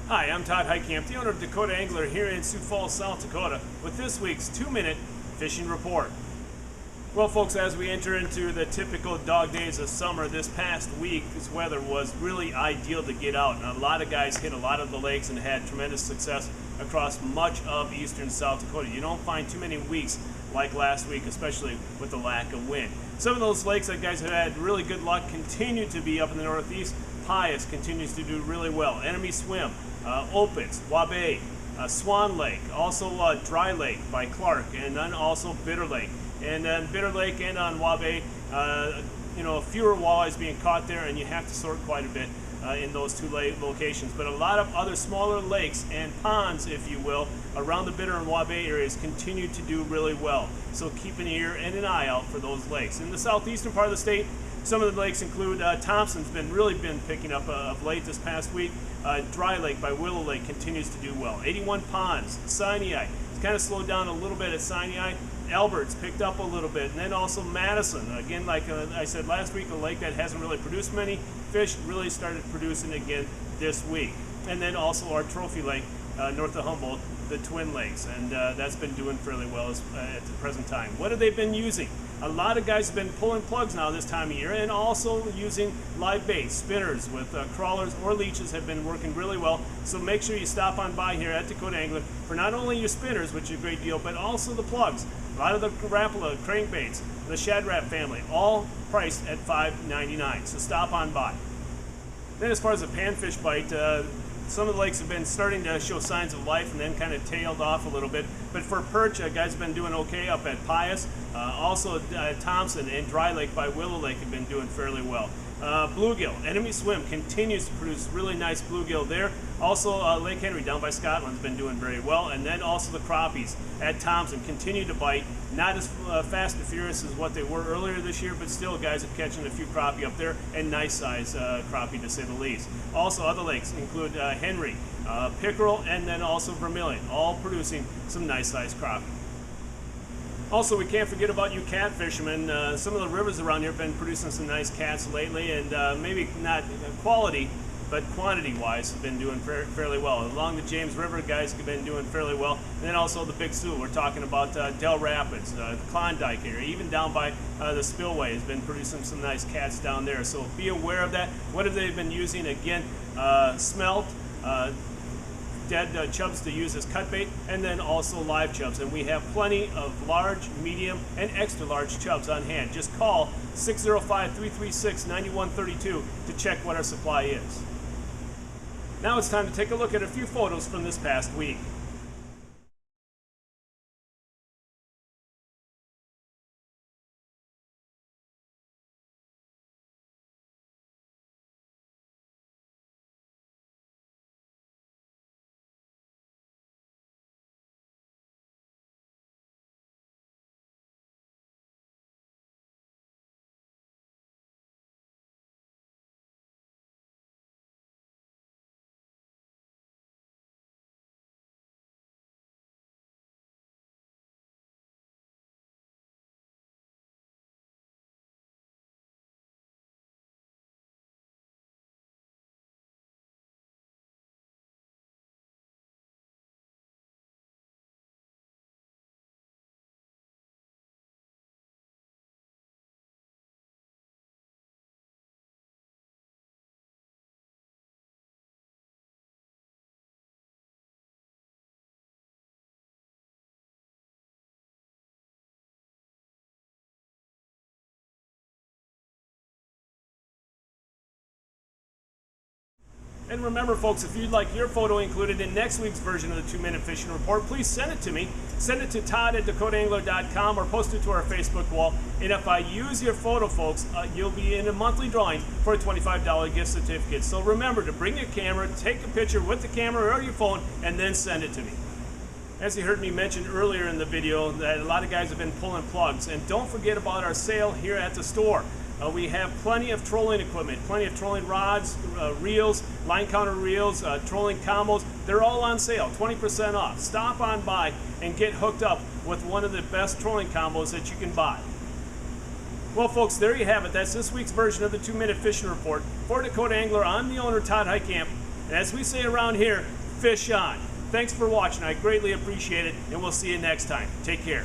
Hi, I'm Todd Heitkamp, the owner of Dakota Angler here in Sioux Falls, South Dakota, with this week's 2-minute fishing report. Well, folks, as we enter into the typical dog days of summer, this past week, this weather was really ideal to get out. And a lot of guys hit a lot of the lakes and had tremendous success across much of eastern South Dakota. You don't find too many weeks like last week, especially with the lack of wind. Some of those lakes that guys have had really good luck continue to be up in the northeast. Pius continues to do really well. Enemy Swim, Opitz, Walleye, Swan Lake, also Dry Lake by Clark, and then also Bitter Lake. And then Bitter Lake and on Walleye, fewer walleyes being caught there, and you have to sort quite a bit in those two locations. But a lot of other smaller lakes and ponds, if you will, around the Bitter and Walleye areas continue to do really well. So keep an ear and an eye out for those lakes. In the southeastern part of the state, some of the lakes include Thompson's really been picking up of late this past week. Dry Lake by Willow Lake continues to do well. 81 Ponds, Sinai, it's kind of slowed down a little bit at Sinai. Albert's picked up a little bit, and then also Madison. Again, like I said last week, a lake that hasn't really produced many fish really started producing again this week. And then also our trophy lake north of Humboldt, the Twin Lakes, and that's been doing fairly well at the present time. What have they been using? A lot of guys have been pulling plugs now this time of year, and also using live bait. Spinners with crawlers or leeches have been working really well, so make sure you stop on by here at Dakota Angler for not only your spinners, which is a great deal, but also the plugs. A lot of the Rapala crankbaits, the Shad Rap family, all priced at $5.99, so stop on by. Then as far as the panfish bite, some of the lakes have been starting to show signs of life and then kind of tailed off a little bit. But for perch, guys have been doing okay up at Pius. Also Thompson and Dry Lake by Willow Lake have been doing fairly well. Bluegill, Enemy Swim continues to produce really nice bluegill there. Also Lake Henry down by Scotland has been doing very well. And then also the crappies at Thompson continue to bite. Not as fast and furious as what they were earlier this year, but still guys are catching a few crappie up there, and nice size crappie to say the least. Also other lakes include Henry, Pickerel, and then also Vermilion, all producing some nice size crappie. Also, we can't forget about you cat fishermen. Some of the rivers around here have been producing some nice cats lately, and maybe not quality, but quantity-wise have been doing fairly well. Along the James River, guys have been doing fairly well. And then also the Big Sioux. We're talking about Del Rapids, the Klondike area, even down by the Spillway has been producing some nice cats down there. So be aware of that. What have they been using? Again, smelt, dead chubs to use as cut bait, and then also live chubs. And we have plenty of large, medium, and extra large chubs on hand. Just call 605-336-9132 to check what our supply is. Now it's time to take a look at a few photos from this past week. And remember, folks, if you'd like your photo included in next week's version of the 2-Minute Fishing Report, please send it to me. Send it to todd@dakotaangler.com or post it to our Facebook wall. And if I use your photo, folks, you'll be in a monthly drawing for a $25 gift certificate. So remember to bring your camera, take a picture with the camera or your phone, and then send it to me. As you heard me mention earlier in the video, that a lot of guys have been pulling plugs. And don't forget about our sale here at the store. We have plenty of trolling equipment, plenty of trolling rods, reels, line counter reels, trolling combos. They're all on sale, 20% off. Stop on by and get hooked up with one of the best trolling combos that you can buy. Well, folks, there you have it. That's this week's version of the 2-Minute Fishing Report. For Dakota Angler, I'm the owner, Todd Heitkamp. And as we say around here, fish on. Thanks for watching. I greatly appreciate it, and we'll see you next time. Take care.